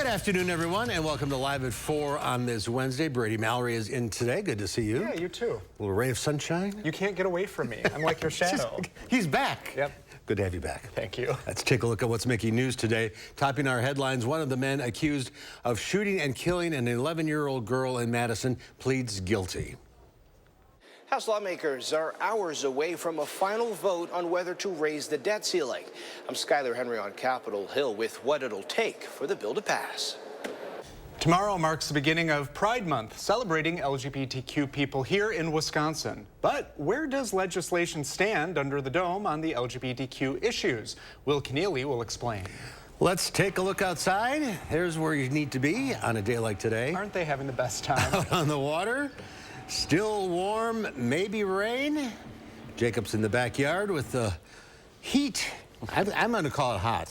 Good afternoon, everyone, and welcome to Live at 4 on this Wednesday. Brady Mallory is in today. Good to see you. Yeah, you too. A little ray of sunshine. You can't get away from me. I'm like your shadow. He's back. Yep. Good to have you back. Thank you. Let's take a look at what's making news today. Topping our headlines, one of the men accused of shooting and killing an 11-year-old girl in Madison pleads guilty. House lawmakers are hours away from a final vote on whether to raise the debt ceiling. I'm Skyler Henry on Capitol Hill with what it'll take for the bill to pass. Tomorrow marks the beginning of Pride Month, celebrating LGBTQ people here in Wisconsin. But where does legislation stand under the dome on the LGBTQ issues? Will Keneally will explain. Let's take a look outside. There's where you need to be on a day like today. Aren't they having the best time? Out on the water, still warm, maybe rain. Jacob's in the backyard with the heat. I'm going to call it hot.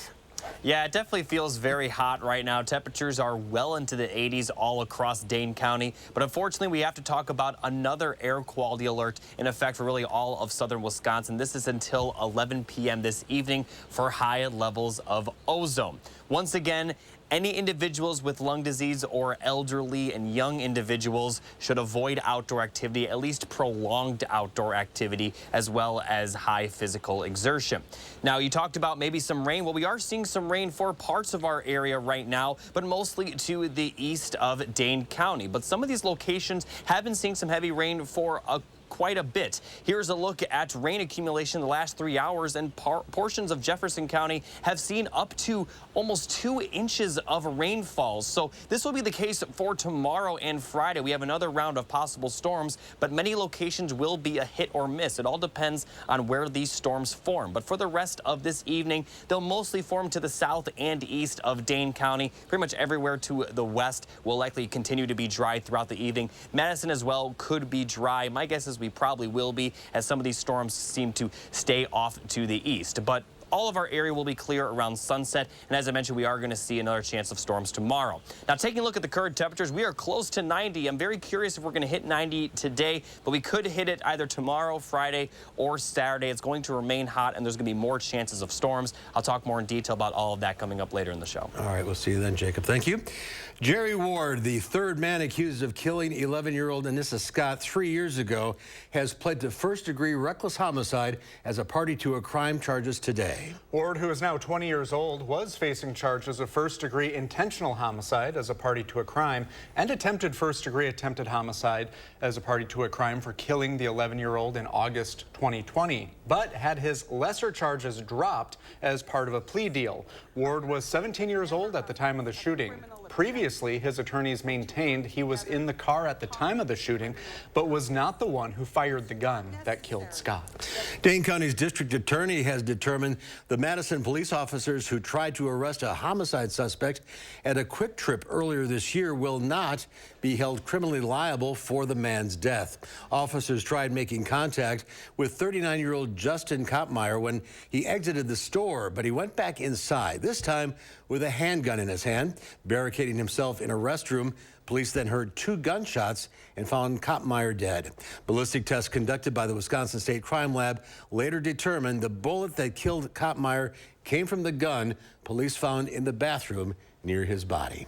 Yeah, it definitely feels very hot right now. Temperatures are well into the 80s all across Dane County. But unfortunately, we have to talk about another air quality alert in effect for really all of southern Wisconsin. This is until 11 p.m. this evening for high levels of ozone. Once again, any individuals with lung disease or elderly and young individuals should avoid outdoor activity, at least prolonged outdoor activity, as well as high physical exertion. Now, you talked about maybe some rain. Well, we are seeing some rain for parts of our area right now, but mostly to the east of Dane County. But some of these locations have been seeing some heavy rain for quite a bit. Here's a look at rain accumulation the last 3 hours, and portions of Jefferson County have seen up to almost 2 inches of rainfall. So this will be the case for tomorrow and Friday. We have another round of possible storms, but many locations will be a hit or miss. It all depends on where these storms form. But for the rest of this evening, they'll mostly form to the south and east of Dane County. Pretty much everywhere to the west will likely continue to be dry throughout the evening. Madison as well could be dry. My guess is we probably will be, as some of these storms seem to stay off to the east. But all of our area will be clear around sunset, and as I mentioned, we are going to see another chance of storms tomorrow. Now, taking a look at the current temperatures, we are close to 90. I'm very curious if we're going to hit 90 today, but we could hit it either tomorrow, Friday, or Saturday. It's going to remain hot, and there's going to be more chances of storms. I'll talk more in detail about all of that coming up later in the show. All right, we'll see you then, Jacob. Thank you. Jerry Ward, the third man accused of killing 11-year-old Anissa Scott 3 years ago, has pled to first-degree reckless homicide as a party to a crime charges today. Ward, who is now 20 years old, was facing charges of first-degree intentional homicide as a party to a crime and attempted first-degree attempted homicide as a party to a crime for killing the 11-year-old in August 2020, but had his lesser charges dropped as part of a plea deal. Ward was 17 years old at the time of the shooting. Previously, his attorneys maintained he was in the car at the time of the shooting, but was not the one who fired the gun that killed Scott. Dane County's district attorney has determined the Madison police officers who tried to arrest a homicide suspect at a Quick Trip earlier this year will not be held criminally liable for the man's death. Officers tried making contact with 39-year-old Justin Kopmeyer when he exited the store, but he went back inside, this time with a handgun in his hand, barricading himself in a restroom. Police then heard 2 gunshots and found Kopmeyer dead. Ballistic tests conducted by the Wisconsin State Crime Lab later determined the bullet that killed Kopmeyer came from the gun police found in the bathroom near his body.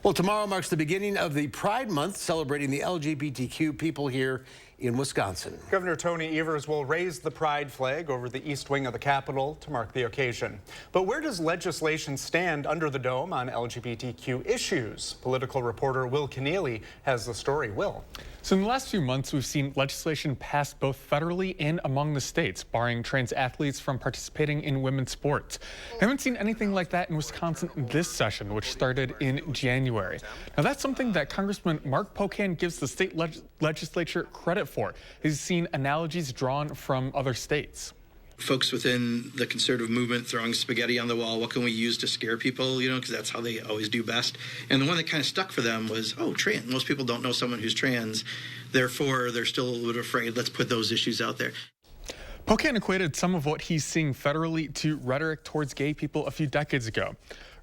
Well, tomorrow marks the beginning of the Pride Month, celebrating the LGBTQ people here in Wisconsin. Governor Tony Evers will raise the pride flag over the east wing of the Capitol to mark the occasion. But where does legislation stand under the dome on LGBTQ issues? Political reporter Will Keneally has the story. Will. So in the last few months, we've seen legislation passed both federally and among the states, barring trans athletes from participating in women's sports. I haven't seen anything like that in Wisconsin this session, which started in January. Now, that's something that Congressman Mark Pocan gives the state legislature credit for. He's seen analogies drawn from other states. Folks within the conservative movement throwing spaghetti on the wall, what can we use to scare people, because that's how they always do best. And the one that kind of stuck for them was, oh, trans. Most people don't know someone who's trans, therefore they're still a little bit afraid. Let's put those issues out there. Pocan equated some of what he's seeing federally to rhetoric towards gay people a few decades ago.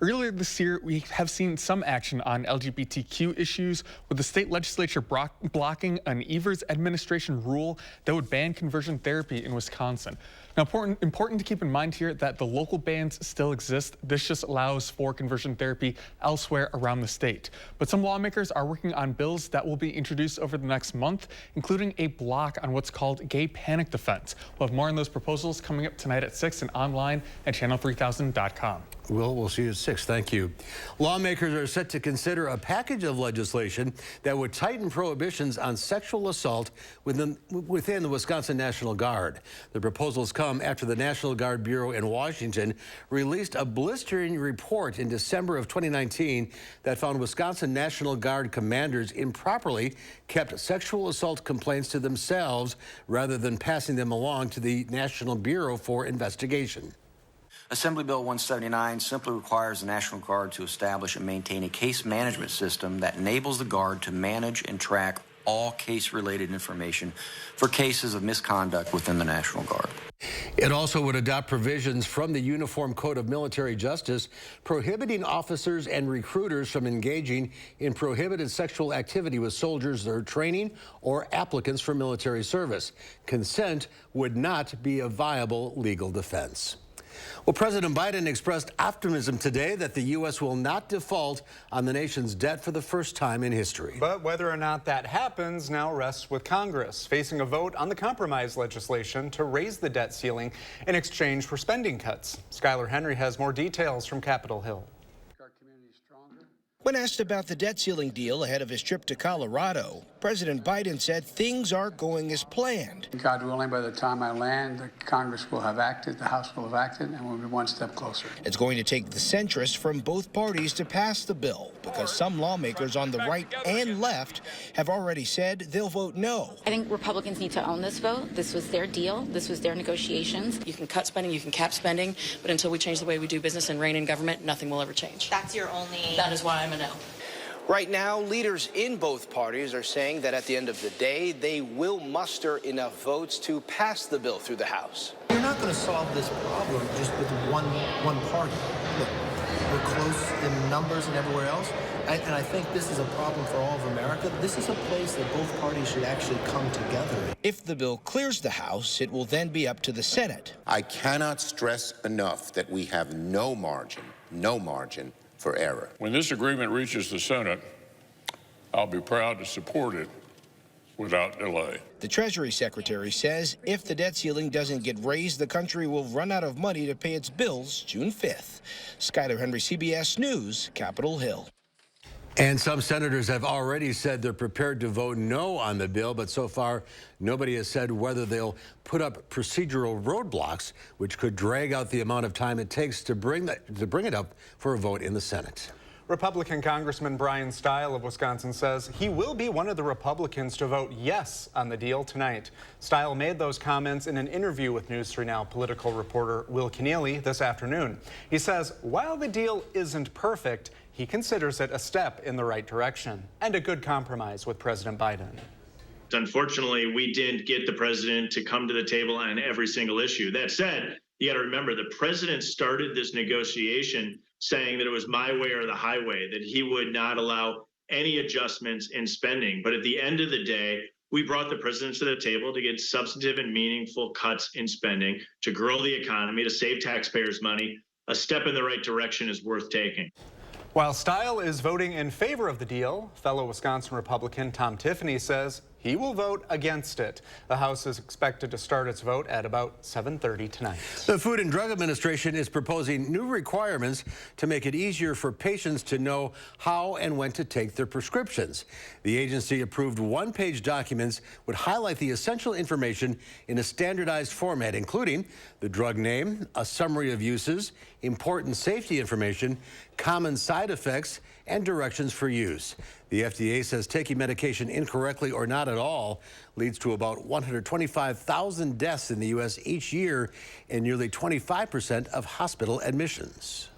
Earlier this year, we have seen some action on LGBTQ issues, with the state legislature blocking an Evers administration rule that would ban conversion therapy in Wisconsin. Now, important to keep in mind here that the local bans still exist. This just allows for conversion therapy elsewhere around the state. But some lawmakers are working on bills that will be introduced over the next month, including a block on what's called gay panic defense. We'll have more on those proposals coming up tonight at 6 and online at channel3000.com. We'll see you at 6. Thank you. Lawmakers are set to consider a package of legislation that would tighten prohibitions on sexual assault within the Wisconsin National Guard. The proposals come after the National Guard Bureau in Washington released a blistering report in December of 2019 that found Wisconsin National Guard commanders improperly kept sexual assault complaints to themselves rather than passing them along to the National Bureau for investigation. Assembly Bill 179 simply requires the National Guard to establish and maintain a case management system that enables the Guard to manage and track all case-related information for cases of misconduct within the National Guard. It also would adopt provisions from the Uniform Code of Military Justice prohibiting officers and recruiters from engaging in prohibited sexual activity with soldiers that are training or applicants for military service. Consent would not be a viable legal defense. Well, President Biden expressed optimism today that the U.S. will not default on the nation's debt for the first time in history. But whether or not that happens now rests with Congress, facing a vote on the compromise legislation to raise the debt ceiling in exchange for spending cuts. Skylar Henry has more details from Capitol Hill. When asked about the debt ceiling deal ahead of his trip to Colorado, President Biden said things are going as planned. God willing, by the time I land, the Congress will have acted, the House will have acted, and we'll be one step closer. It's going to take the centrists from both parties to pass the bill because some lawmakers on the right and left have already said they'll vote no. I think Republicans need to own this vote. This was their deal. This was their negotiations. You can cut spending, you can cap spending, but until we change the way we do business and rein in government, nothing will ever change. That's your only... That is why I'm a no. Right now, leaders in both parties are saying that at the end of the day, they will muster enough votes to pass the bill through the House. You're not going to solve this problem just with one party. Look, we're close in numbers and everywhere else, and I think this is a problem for all of America. This is a place that both parties should actually come together. If the bill clears the House, it will then be up to the Senate. I cannot stress enough that we have no margin for error. When this agreement reaches the Senate, I'll be proud to support it without delay. The Treasury Secretary says if the debt ceiling doesn't get raised, the country will run out of money to pay its bills June 5th. Skylar Henry, CBS News, Capitol Hill. And some senators have already said they're prepared to vote no on the bill, but so far nobody has said whether they'll put up procedural roadblocks, which could drag out the amount of time it takes to bring it up for a vote in the Senate. Republican Congressman Brian Stile of Wisconsin says he will be one of the Republicans to vote yes on the deal tonight. Stile made those comments in an interview with News 3 Now political reporter Will Keneally this afternoon. He says while the deal isn't perfect, he considers it a step in the right direction and a good compromise with President Biden. Unfortunately, we didn't get the president to come to the table on every single issue. That said, you got to remember the president started this negotiation saying that it was my way or the highway, that he would not allow any adjustments in spending. But at the end of the day, we brought the president to the table to get substantive and meaningful cuts in spending, to grow the economy, to save taxpayers money. A step in the right direction is worth taking. While Stile is voting in favor of the deal, fellow Wisconsin Republican Tom Tiffany says he will vote against it. The House is expected to start its vote at about 7:30 tonight. The Food and Drug Administration is proposing new requirements to make it easier for patients to know how and when to take their prescriptions. The agency approved one-page documents would highlight the essential information in a standardized format, including the drug name, a summary of uses, important safety information, common side effects, and directions for use. The FDA says taking medication incorrectly or not at all leads to about 125,000 deaths in the U.S. each year and nearly 25% of hospital admissions.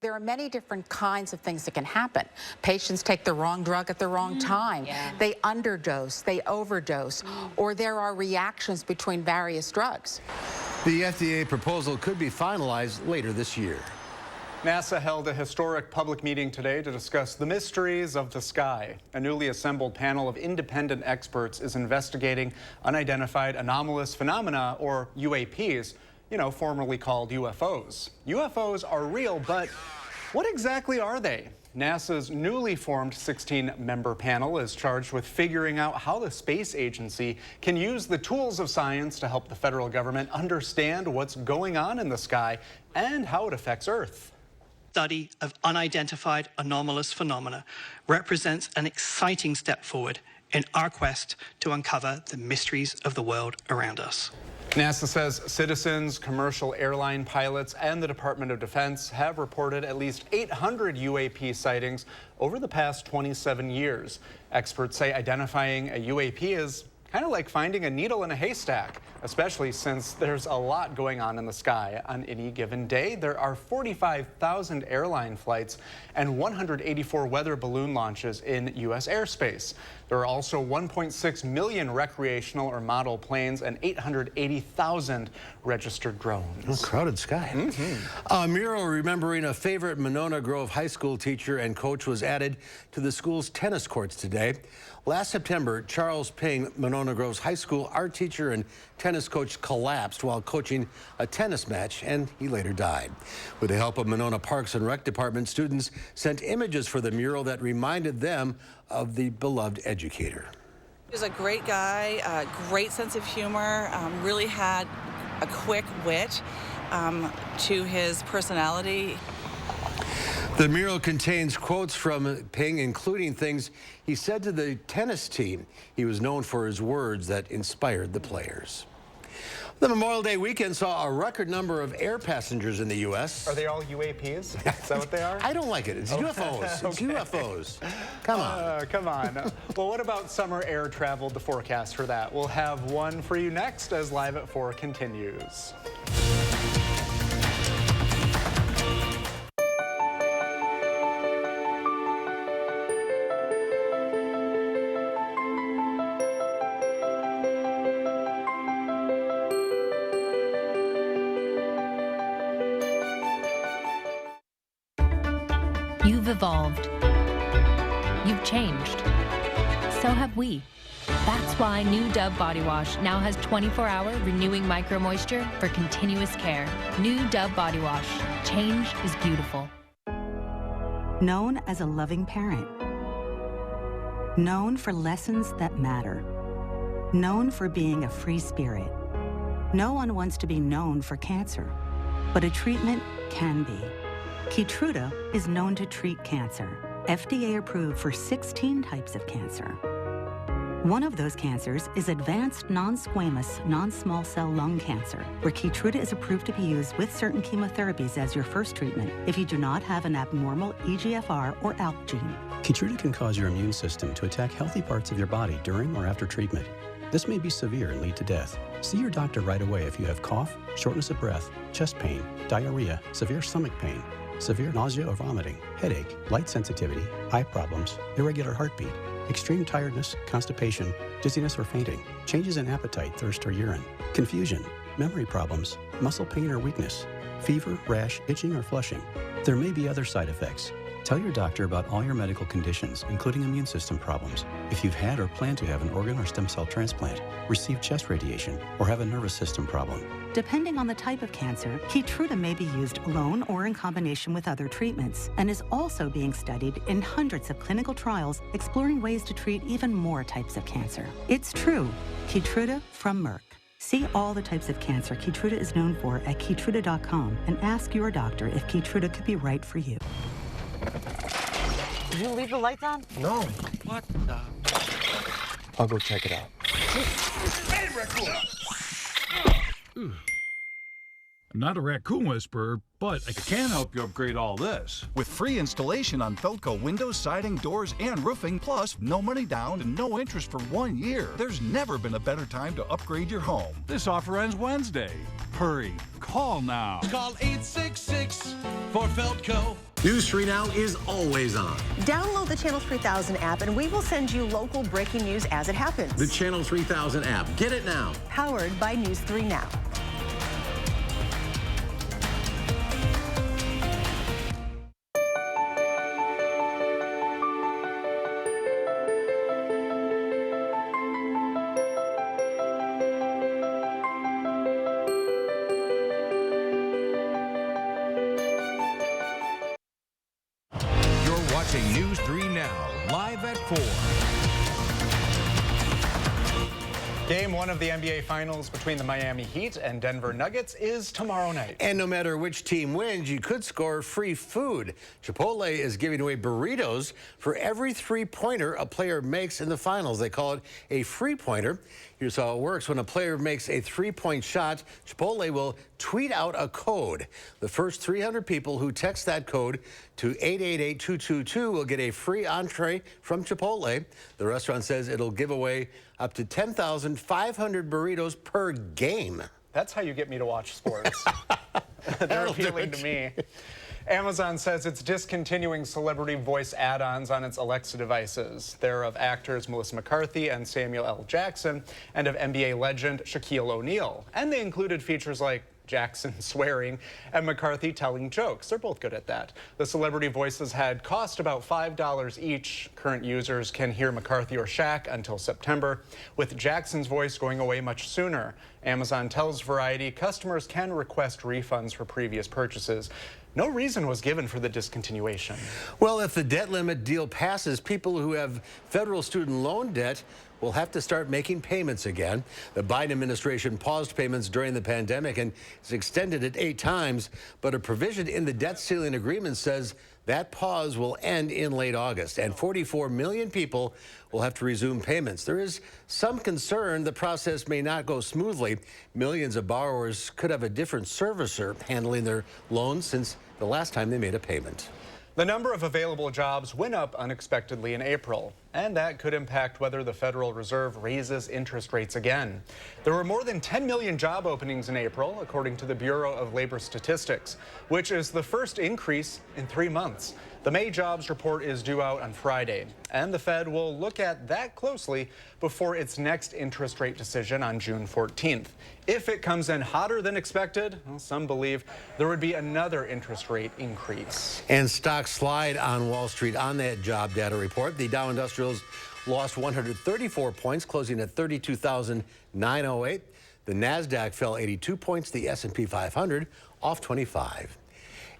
There are many different kinds of things that can happen. Patients take the wrong drug at the wrong time. They underdose, they overdose, or there are reactions between various drugs. The FDA proposal could be finalized later this year. NASA held a historic public meeting today to discuss the mysteries of the sky. A newly assembled panel of independent experts is investigating unidentified anomalous phenomena, or UAPs, formerly called UFOs. UFOs are real, but what exactly are they? NASA's newly formed 16-member panel is charged with figuring out how the space agency can use the tools of science to help the federal government understand what's going on in the sky and how it affects Earth. Study of unidentified anomalous phenomena represents an exciting step forward in our quest to uncover the mysteries of the world around us. NASA says citizens, commercial airline pilots, and the Department of Defense have reported at least 800 UAP sightings over the past 27 years. Experts say identifying a UAP is kind of like finding a needle in a haystack, especially since there's a lot going on in the sky. On any given day, there are 45,000 airline flights and 184 weather balloon launches in U.S. airspace. There are also 1.6 million recreational or model planes and 880,000 registered drones. A crowded sky. A mural remembering a favorite Monona Grove High School teacher and coach was added to the school's tennis courts today. Last September, Charles Ping, Monona Grove's high school art teacher and tennis coach, collapsed while coaching a tennis match, and he later died. With the help of Monona Parks and Rec Department, students sent images for the mural that reminded them of the beloved educator. He was a great guy, a great sense of humor, really had a quick wit to his personality. The mural contains quotes from Ping, including things he said to the tennis team. He was known for his words that inspired the players. The Memorial Day weekend saw a record number of air passengers in the U.S. Are they all UAPs? Is that what they are? I don't like it. It's UFOs. It's UFOs. Come on. Come on. Well, what about summer air travel, the forecast for that? We'll have one for you next as Live at 4 continues. You've evolved. You've changed. So have we. That's why new Dove Body Wash now has 24-hour renewing micro moisture for continuous care. New Dove Body Wash. Change is beautiful. Known as a loving parent. Known for lessons that matter. Known for being a free spirit. No one wants to be known for cancer, but a treatment can be. Keytruda is known to treat cancer, FDA approved for 16 types of cancer. One of those cancers is advanced non-squamous, non-small cell lung cancer, where Keytruda is approved to be used with certain chemotherapies as your first treatment if you do not have an abnormal EGFR or ALK gene. Keytruda can cause your immune system to attack healthy parts of your body during or after treatment. This may be severe and lead to death. See your doctor right away if you have cough, shortness of breath, chest pain, diarrhea, severe stomach pain, severe nausea or vomiting, headache, light sensitivity, eye problems, irregular heartbeat, extreme tiredness, constipation, dizziness or fainting, changes in appetite, thirst or urine, confusion, memory problems, muscle pain or weakness, fever, rash, itching or flushing. There may be other side effects. Tell your doctor about all your medical conditions, including immune system problems. If you've had or plan to have an organ or stem cell transplant, receive chest radiation, or have a nervous system problem. Depending on the type of cancer, Keytruda may be used alone or in combination with other treatments, and is also being studied in hundreds of clinical trials exploring ways to treat even more types of cancer. It's true. Keytruda from Merck. See all the types of cancer Keytruda is known for at Keytruda.com and ask your doctor if Keytruda could be right for you. Did you leave the lights on? No. What the? I'll go check it out. I'm not a raccoon whisperer, but I can help you upgrade all this. With free installation on Feldco windows, siding, doors, and roofing, plus no money down and no interest for 1 year. There's never been a better time to upgrade your home. This offer ends Wednesday. Hurry, call now. Call 866 for Feldco. News 3 Now is always on. Download the Channel 3000 app and we will send you local breaking news as it happens. The Channel 3000 app. Get it now. Powered by News 3 Now. 4. Game 1 of the NBA Finals between the Miami Heat and Denver Nuggets is tomorrow night. And no matter which team wins, you could score free food. Chipotle is giving away burritos for every three-pointer a player makes in the finals. They call it a free pointer. Here's how it works. When a player makes a three-point shot, Chipotle will tweet out a code. The first 300 people who text that code to 888-222 will get a free entree from Chipotle. The restaurant says it'll give away up to 10,500 burritos per game. That's how you get me to watch sports. They're appealing to me. Amazon says it's discontinuing celebrity voice add-ons on its Alexa devices. They're of actors Melissa McCarthy and Samuel L. Jackson, and of NBA legend Shaquille O'Neal. And they included features like Jackson swearing and McCarthy telling jokes. They're both good at that. The celebrity voices had cost about $5 each. Current users can hear McCarthy or Shaq until September, with Jackson's voice going away much sooner. Amazon tells Variety customers can request refunds for previous purchases. No reason was given for the discontinuation. Well, if the debt limit deal passes, people who have federal student loan debt will have to start making payments again. The Biden administration paused payments during the pandemic and has extended it 8 times, but a provision in the debt ceiling agreement says that pause will end in late August, and 44 million people will have to resume payments. There is some concern the process may not go smoothly. Millions of borrowers could have a different servicer handling their loans since the last time they made a payment. The number of available jobs went up unexpectedly in April, and that could impact whether the Federal Reserve raises interest rates again. There were more than 10 million job openings in April, according to the Bureau of Labor Statistics, which is the first increase in 3 months. The May jobs report is due out on Friday, and the Fed will look at that closely before its next interest rate decision on June 14th. If it comes in hotter than expected, well, some believe there would be another interest rate increase. And stocks slide on Wall Street on that job data report. The Dow Industrials lost 134 points, closing at 32,908. The Nasdaq fell 82 points. The S&P 500 off 25.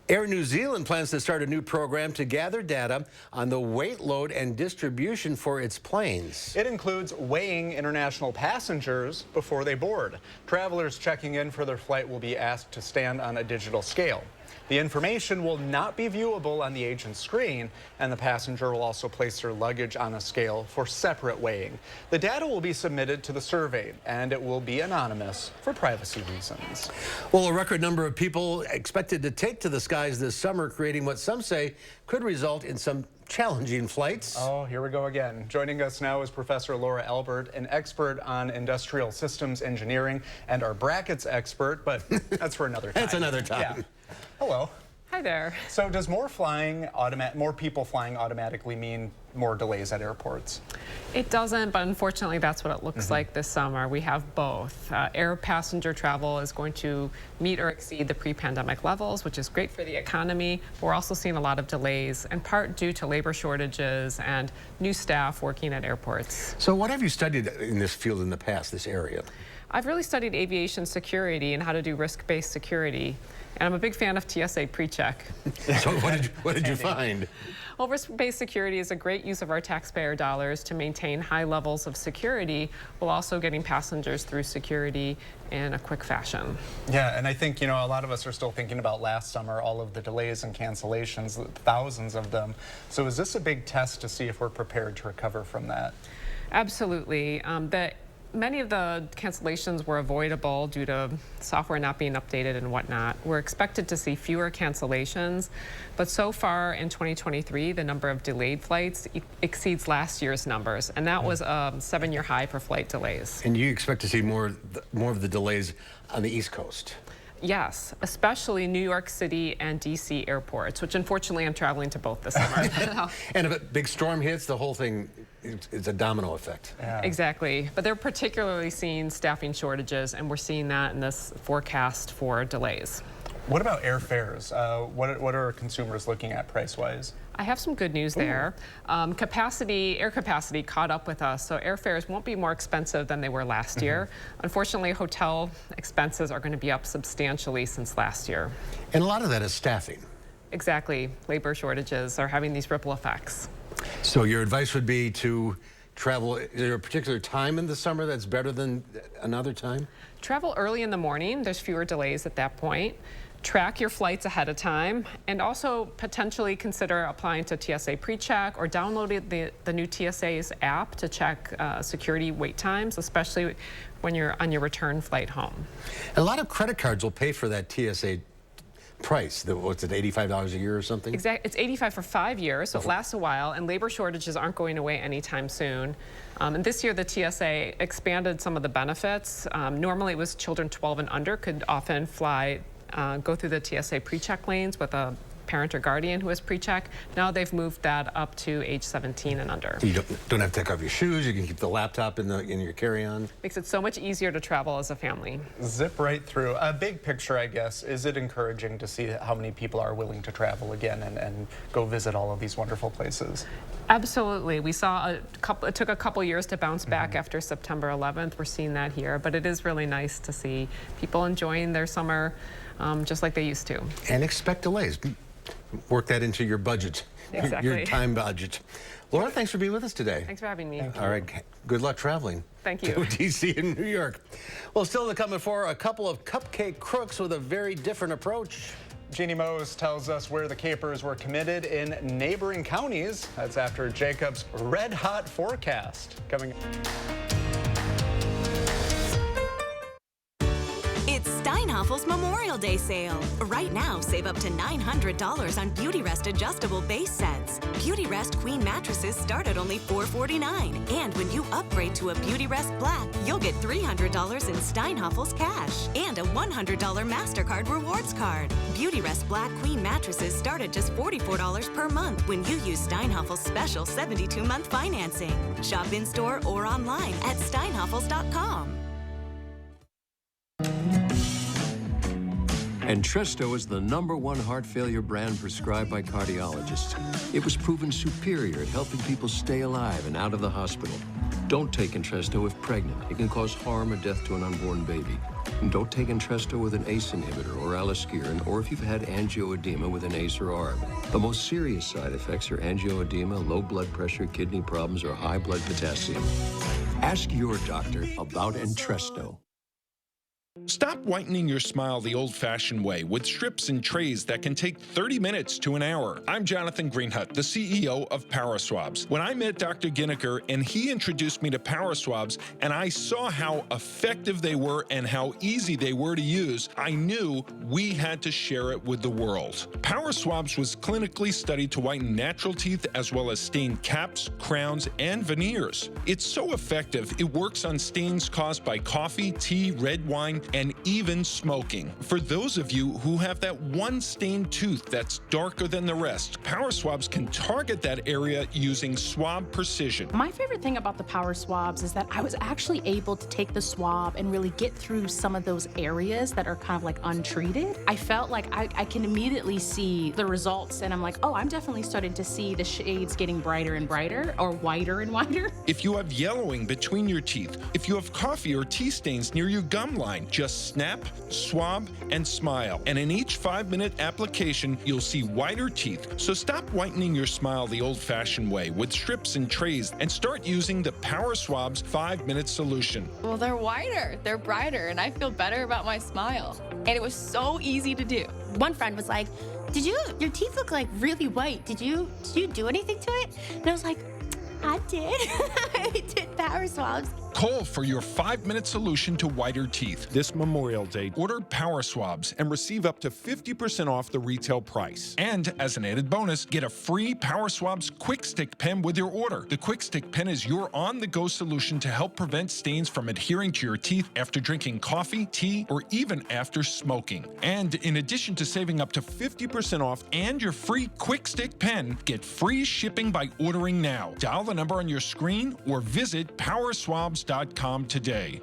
Air New Zealand plans to start a new program to gather data on the weight load and distribution for its planes. It includes weighing international passengers before they board. Travelers checking in for their flight will be asked to stand on a digital scale. The information will not be viewable on the agent's screen, and the passenger will also place their luggage on a scale for separate weighing. The data will be submitted to the survey, and it will be anonymous for privacy reasons. Well, a record number of people expected to take to the skies this summer, creating what some say could result in some challenging flights. Oh, here we go again. Joining us now is Professor Laura Albert, an expert on industrial systems engineering and our brackets expert, but that's for another time. That's another time. Yeah. Hello. Hi there. So does more people flying automatically mean more delays at airports? It doesn't, but unfortunately that's what it looks like this summer. We have both. Air passenger travel is going to meet or exceed the pre-pandemic levels, which is great for the economy. But we're also seeing a lot of delays, in part due to labor shortages and new staff working at airports. So what have you studied in this field in the past, this area? I've really studied aviation security and how to do risk-based security. And I'm a big fan of TSA PreCheck. So what did you find? Well, risk-based security is a great use of our taxpayer dollars to maintain high levels of security while also getting passengers through security in a quick fashion. Yeah, and I think, a lot of us are still thinking about last summer, all of the delays and cancellations, thousands of them. So is this a big test to see if we're prepared to recover from that? Absolutely. Many of the cancellations were avoidable due to software not being updated and whatnot. We're expected to see fewer cancellations, but so far in 2023, the number of delayed flights exceeds last year's numbers, and that was a 7-year high for flight delays. And you expect to see more of the delays on the East Coast? Yes, especially New York City and DC airports, which unfortunately I'm traveling to both this summer. And if a big storm hits, the whole thing, it's a domino effect. Yeah. Exactly, but they're particularly seeing staffing shortages, and we're seeing that in this forecast for delays. What about airfares? What are consumers looking at price-wise? I have some good news there. Air capacity caught up with us, so airfares won't be more expensive than they were last year. Unfortunately, hotel expenses are going to be up substantially since last year. And a lot of that is staffing. Exactly. Labor shortages are having these ripple effects. So your advice would be to travel, is there a particular time in the summer that's better than another time? Travel early in the morning. There's fewer delays at that point. Track your flights ahead of time, and also potentially consider applying to TSA PreCheck or downloading the new TSA's app to check security wait times, especially when you're on your return flight home. A lot of credit cards will pay for that TSA price. What's it, $85 a year or something? Exactly. It's $85 for 5 years, so it lasts a while, and labor shortages aren't going away anytime soon. And this year, the TSA expanded some of the benefits. Normally, it was children 12 and under could often fly, go through the TSA PreCheck lanes with a parent or guardian who has PreCheck. Now they've moved that up to age 17 and under. You don't have to take off your shoes. You can keep the laptop in your carry-on. Makes it so much easier to travel as a family. Zip right through. A big picture, I guess, is it encouraging to see how many people are willing to travel again and go visit all of these wonderful places? Absolutely. We saw it took a couple years to bounce back after September 11th. We're seeing that here, but it is really nice to see people enjoying their summer just like they used to. And expect delays. Work that into your budget, your time budget. Laura, thanks for being with us today. Thanks for having me. All right, good luck traveling. Thank you. To D.C. and New York. Well, still to come for a couple of cupcake crooks with a very different approach. Jeannie Mose tells us where the capers were committed in neighboring counties. That's after Jacob's red hot forecast coming. It's Steinhaffel's Memorial Day sale. Right now, save up to $900 on Beautyrest adjustable base sets. Beautyrest Queen mattresses start at only $449. And when you upgrade to a Beautyrest Black, you'll get $300 in Steinhaffel's cash and a $100 MasterCard rewards card. Beautyrest Black Queen mattresses start at just $44 per month when you use Steinhaffel's special 72-month financing. Shop in-store or online at steinhaffels.com. Entresto is the #1 heart failure brand prescribed by cardiologists. It was proven superior at helping people stay alive and out of the hospital. Don't take Entresto if pregnant. It can cause harm or death to an unborn baby. And don't take Entresto with an ACE inhibitor or aliskiren, or if you've had angioedema with an ACE or ARB. The most serious side effects are angioedema, low blood pressure, kidney problems, or high blood potassium. Ask your doctor about Entresto. Stop whitening your smile the old-fashioned way with strips and trays that can take 30 minutes to an hour. I'm Jonathan Greenhut, the CEO of PowerSwabs. When I met Dr. Ginniker and he introduced me to PowerSwabs and I saw how effective they were and how easy they were to use, I knew we had to share it with the world. PowerSwabs was clinically studied to whiten natural teeth as well as stain caps, crowns, and veneers. It's so effective, it works on stains caused by coffee, tea, red wine, and even smoking. For those of you who have that one stained tooth that's darker than the rest, PowerSwabs can target that area using swab precision. My favorite thing about the PowerSwabs is that I was actually able to take the swab and really get through some of those areas that are kind of like untreated. I felt like I can immediately see the results, and I'm like, oh, I'm definitely starting to see the shades getting brighter and brighter, or whiter and whiter. If you have yellowing between your teeth, if you have coffee or tea stains near your gum line, just snap, swab, and smile. And in each 5-minute application, you'll see whiter teeth. So stop whitening your smile the old-fashioned way with strips and trays and start using the PowerSwabs 5-minute solution. Well, they're whiter, they're brighter, and I feel better about my smile. And it was so easy to do. One friend was like, your teeth look like really white. Did you do anything to it? And I was like, I did. I did PowerSwabs. Call for your 5-minute solution to whiter teeth. This Memorial Day, order PowerSwabs and receive up to 50% off the retail price. And as an added bonus, get a free PowerSwabs Quick Stick pen with your order. The Quick Stick pen is your on-the-go solution to help prevent stains from adhering to your teeth after drinking coffee, tea, or even after smoking. And in addition to saving up to 50% off and your free Quick Stick pen, get free shipping by ordering now. Dial the number on your screen or visit PowerSwabs.com today.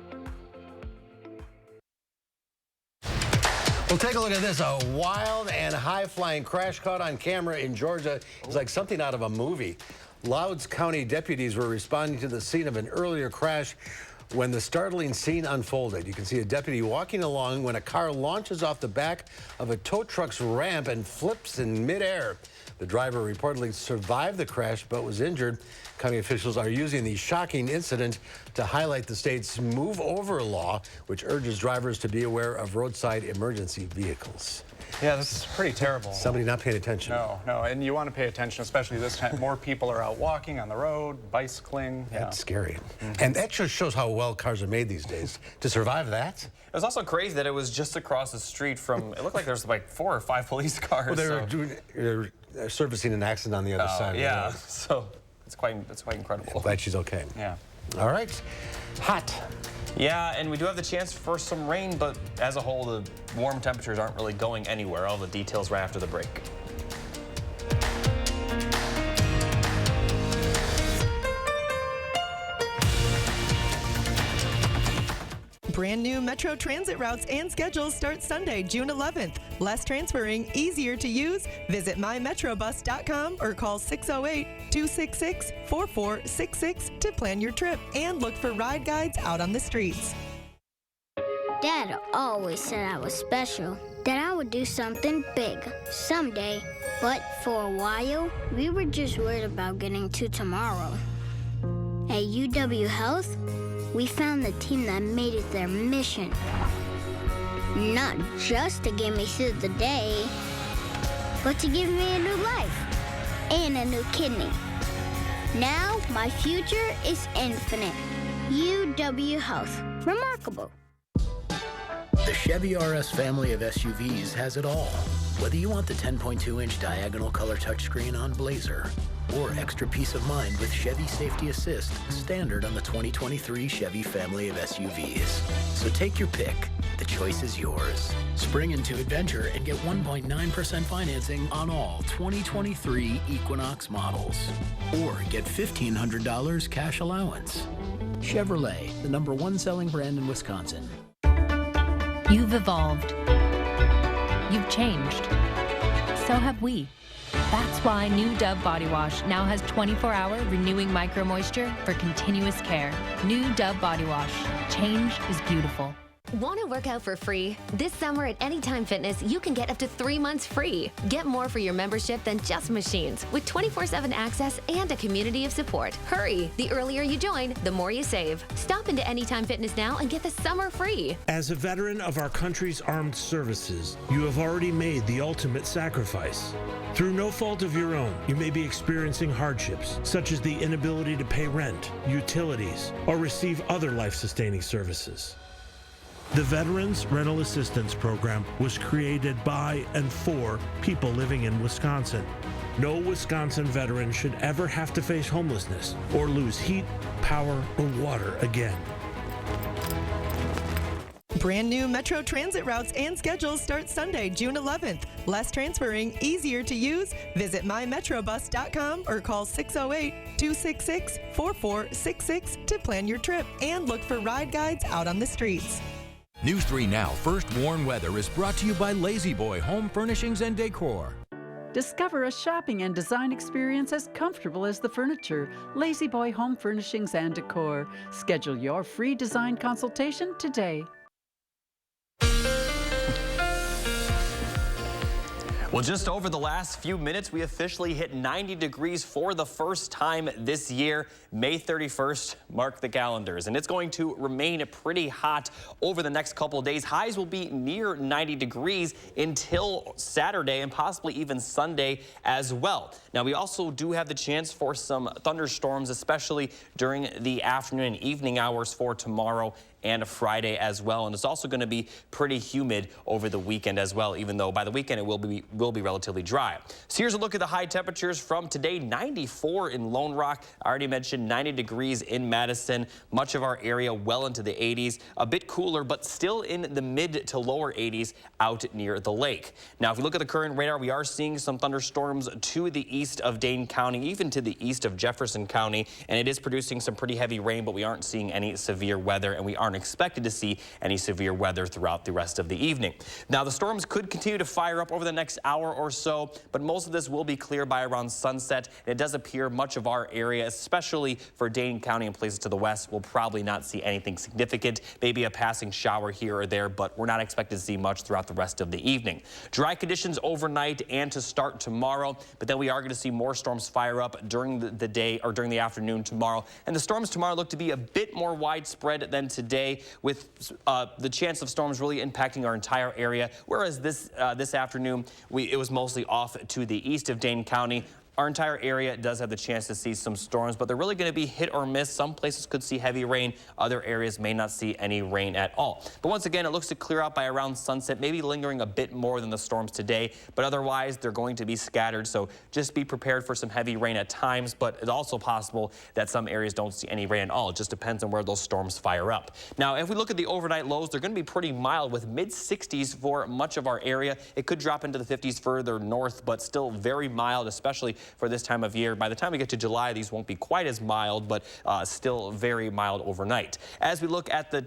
Well, take a look at this. A wild and high-flying crash caught on camera in Georgia. It's like something out of a movie. Louds County deputies were responding to the scene of an earlier crash when the startling scene unfolded. You can see a deputy walking along when a car launches off the back of a tow truck's ramp and flips in midair. The driver reportedly survived the crash but was injured. County officials are using the shocking incident to highlight the state's Move Over law, which urges drivers to be aware of roadside emergency vehicles. Yeah, this is pretty terrible. Somebody not paying attention. No, and you want to pay attention, especially this time. More people are out walking on the road, bicycling. That's scary. And that just shows how well cars are made these days. To survive that? It was also crazy that it was just across the street from, it looked like there's like 4 or 5 police cars. Well, they were servicing an accident on the other side. Yeah, so it's quite incredible. I'm glad she's okay. Yeah. All right. Hot. Yeah, and we do have the chance for some rain, but as a whole, the warm temperatures aren't really going anywhere. All the details right after the break. Brand new Metro Transit routes and schedules start Sunday, June 11th. Less transferring, easier to use. Visit mymetrobus.com or call 608-266-4466 to plan your trip and look for ride guides out on the streets. Dad always said I was special, that I would do something big someday. But for a while, we were just worried about getting to tomorrow. At UW Health, we found the team that made it their mission. Not just to get me through the day, but to give me a new life and a new kidney. Now, my future is infinite. UW Health. Remarkable. The Chevy RS family of SUVs has it all. Whether you want the 10.2-inch diagonal color touchscreen on Blazer or extra peace of mind with Chevy Safety Assist, standard on the 2023 Chevy family of SUVs. So take your pick. The choice is yours. Spring into adventure and get 1.9% financing on all 2023 Equinox models. Or get $1,500 cash allowance. Chevrolet, the #1 selling brand in Wisconsin. You've evolved. You've changed. So have we. That's why new Dove Body Wash now has 24-hour renewing micro moisture for continuous care. New Dove Body Wash. Change is beautiful. Want to work out for free? This summer at Anytime Fitness, you can get up to 3 months free. Get more for your membership than just machines with 24/7 access and a community of support. Hurry! The earlier you join, the more you save. Stop into Anytime Fitness now and get the summer free. As a veteran of our country's armed services, you have already made the ultimate sacrifice. Through no fault of your own, you may be experiencing hardships, such as the inability to pay rent, utilities, or receive other life-sustaining services. The Veterans Rental Assistance Program was created by and for people living in Wisconsin. No Wisconsin veteran should ever have to face homelessness or lose heat, power, or water again. Brand new Metro Transit routes and schedules start Sunday, June 11th. Less transferring, easier to use. Visit mymetrobus.com or call 608-266-4466 to plan your trip and look for ride guides out on the streets. News 3 Now First Warn Weather is brought to you by Lazy Boy Home Furnishings and Decor. Discover a shopping and design experience as comfortable as the furniture. Lazy Boy Home Furnishings and Decor. Schedule your free design consultation today. Well, just over the last few minutes, we officially hit 90 degrees for the first time this year. May 31st, mark the calendars. And it's going to remain pretty hot over the next couple of days. Highs will be near 90 degrees until Saturday and possibly even Sunday as well. Now, we also do have the chance for some thunderstorms, especially during the afternoon and evening hours for tomorrow and Friday as well. And it's also going to be pretty humid over the weekend as well, even though by the weekend it will be relatively dry. So here's a look at the high temperatures from today. 94 in Lone Rock. I already mentioned 90 degrees in Madison. Much of our area well into the 80s. A bit cooler, but still in the mid to lower 80s out near the lake. Now, if we look at the current radar, we are seeing some thunderstorms to the east of Dane County, even to the east of Jefferson County, and it is producing some pretty heavy rain, but we aren't seeing any severe weather, and we aren't aren't expected to see any severe weather throughout the rest of the evening. Now, the storms could continue to fire up over the next hour or so, but most of this will be clear by around sunset. And it does appear much of our area, especially for Dane County and places to the west, will probably not see anything significant, maybe a passing shower here or there, but we're not expected to see much throughout the rest of the evening. Dry conditions overnight and to start tomorrow, but then we are going to see more storms fire up during the day or during the afternoon tomorrow. And the storms tomorrow look to be a bit more widespread than today, with the chance of storms really impacting our entire area, whereas this afternoon it was mostly off to the east of Dane County. Our entire area does have the chance to see some storms, but they're really going to be hit or miss. Some places could see heavy rain. Other areas may not see any rain at all. But once again, it looks to clear out by around sunset, maybe lingering a bit more than the storms today. But otherwise, they're going to be scattered. So just be prepared for some heavy rain at times. But it's also possible that some areas don't see any rain at all. It just depends on where those storms fire up. Now, if we look at the overnight lows, they're going to be pretty mild with mid-60s for much of our area. It could drop into the 50s further north, but still very mild, especially for this time of year. By the time we get to July, these won't be quite as mild, but still very mild overnight. As we look at the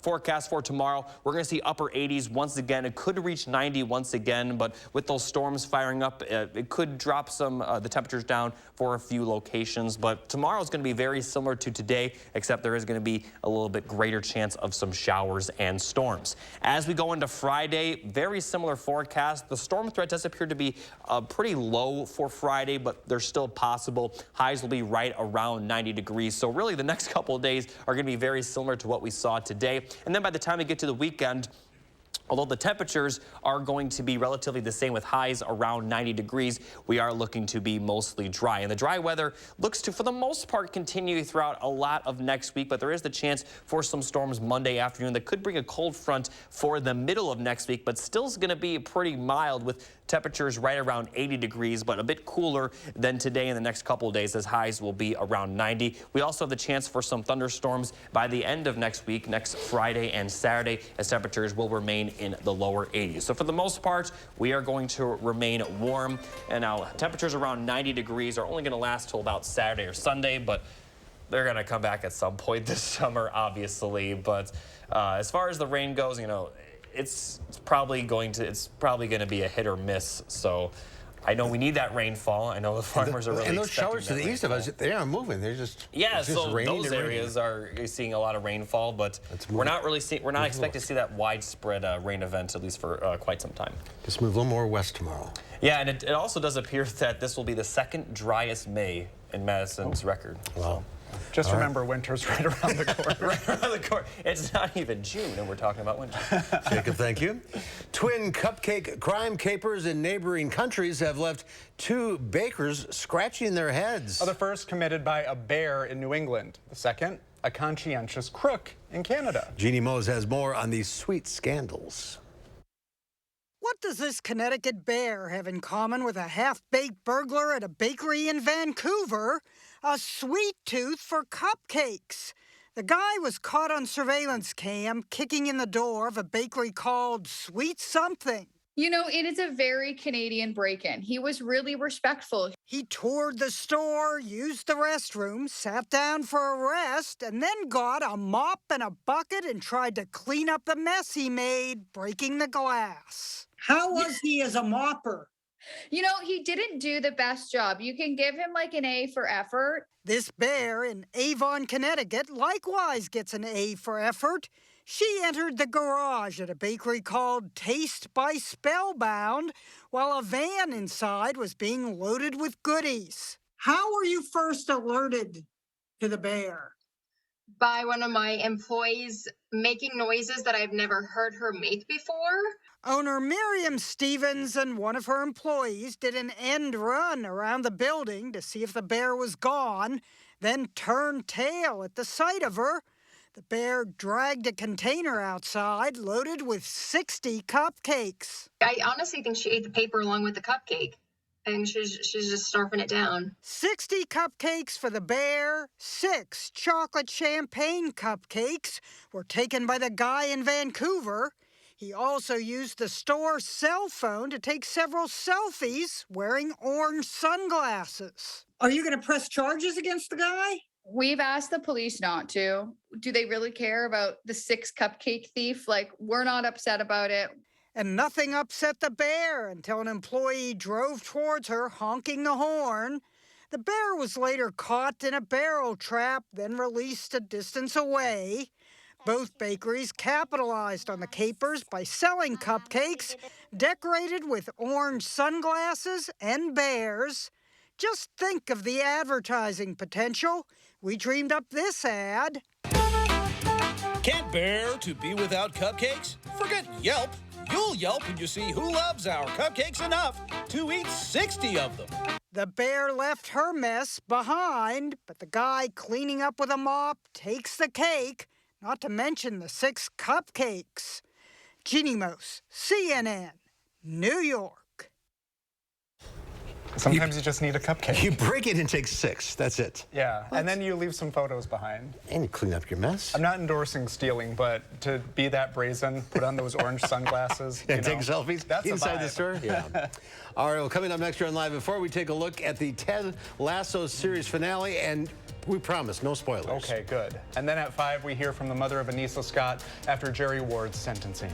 forecast for tomorrow, we're going to see upper 80s once again. It could reach 90 once again, but with those storms firing up, it could drop some the temperatures down for a few locations. But tomorrow is going to be very similar to today, except there is going to be a little bit greater chance of some showers and storms. As we go into Friday, very similar forecast. The storm threat does appear to be pretty low for Friday, but they're still possible. Highs will be right around 90 degrees. So really the next couple of days are going to be very similar to what we saw today. And then by the time we get to the weekend, although the temperatures are going to be relatively the same with highs around 90 degrees, we are looking to be mostly dry. And the dry weather looks to, for the most part, continue throughout a lot of next week. But there is the chance for some storms Monday afternoon that could bring a cold front for the middle of next week, but still is going to be pretty mild with temperatures right around 80 degrees, but a bit cooler than today in the next couple of days, as highs will be around 90. We also have the chance for some thunderstorms by the end of next week, next Friday and Saturday, as temperatures will remain in the lower 80s. So for the most part, we are going to remain warm. And now temperatures around 90 degrees are only going to last till about Saturday or Sunday, but they're going to come back at some point this summer, obviously. But as far as the rain goes, you know, it's probably going to be a hit or miss. So I know we need that rainfall. I know the farmers are really and those showers to the east of us, they aren't moving. They're just so raining those areas are seeing a lot of rainfall, but we're not expecting to see that widespread rain event, at least for quite some time. Just move a little more west tomorrow. Yeah, and it also does appear that this will be the second driest May in Madison's record. Wow. Just remember, winter's right around the corner. Right around the corner. It's not even June, and we're talking about winter. Jacob, thank you. Twin cupcake crime capers in neighboring countries have left 2 bakers scratching their heads. The first committed by a bear in New England. The second, a conscientious crook in Canada. Jeannie Mose has more on these sweet scandals. What does this Connecticut bear have in common with a half-baked burglar at a bakery in Vancouver? A sweet tooth for cupcakes. The guy was caught on surveillance cam kicking in the door of a bakery called Sweet Something. You know, it is a very Canadian break-in. He was really respectful. He toured the store, used the restroom, sat down for a rest, and then got a mop and a bucket and tried to clean up the mess he made, breaking the glass. How was he as a mopper? You know, he didn't do the best job. You can give him like an A for effort. This bear in Avon, Connecticut likewise gets an A for effort. She entered the garage at a bakery called Taste by Spellbound while a van inside was being loaded with goodies. How were you first alerted to the bear? By one of my employees making noises that I've never heard her make before. Owner Miriam Stevens and one of her employees did an end run around the building to see if the bear was gone, then turned tail at the sight of her. The bear dragged a container outside loaded with 60 cupcakes. I honestly think she ate the paper along with the cupcake. And she's just snarfing it down. 60 cupcakes for the bear. 6 chocolate champagne cupcakes were taken by the guy in Vancouver. He also used the store's cell phone to take several selfies wearing orange sunglasses. Are you going to press charges against the guy? We've asked the police not to. Do they really care about the 6 cupcake thief? Like, we're not upset about it. And nothing upset the bear until an employee drove towards her honking the horn. The bear was later caught in a barrel trap, then released a distance away. Both bakeries capitalized on the capers by selling cupcakes decorated with orange sunglasses and bears. Just think of the advertising potential. We dreamed up this ad. Can't bear to be without cupcakes? Forget Yelp. You'll yelp when you see who loves our cupcakes enough to eat 60 of them. The bear left her mess behind, but the guy cleaning up with a mop takes the cake, not to mention the 6 cupcakes. Jeannie Mose, CNN, New York. Sometimes you just need a cupcake. You break it and take 6. That's it. Yeah, and then you leave some photos behind. And you clean up your mess. I'm not endorsing stealing, but to be that brazen, put on those orange sunglasses. And take selfies that's inside the store? Yeah. All right, well, coming up next here on Live Before, we take a look at the Ted Lasso series finale, and we promise, no spoilers. Okay, good. And then at 5, we hear from the mother of Anissa Scott after Jerry Ward's sentencing.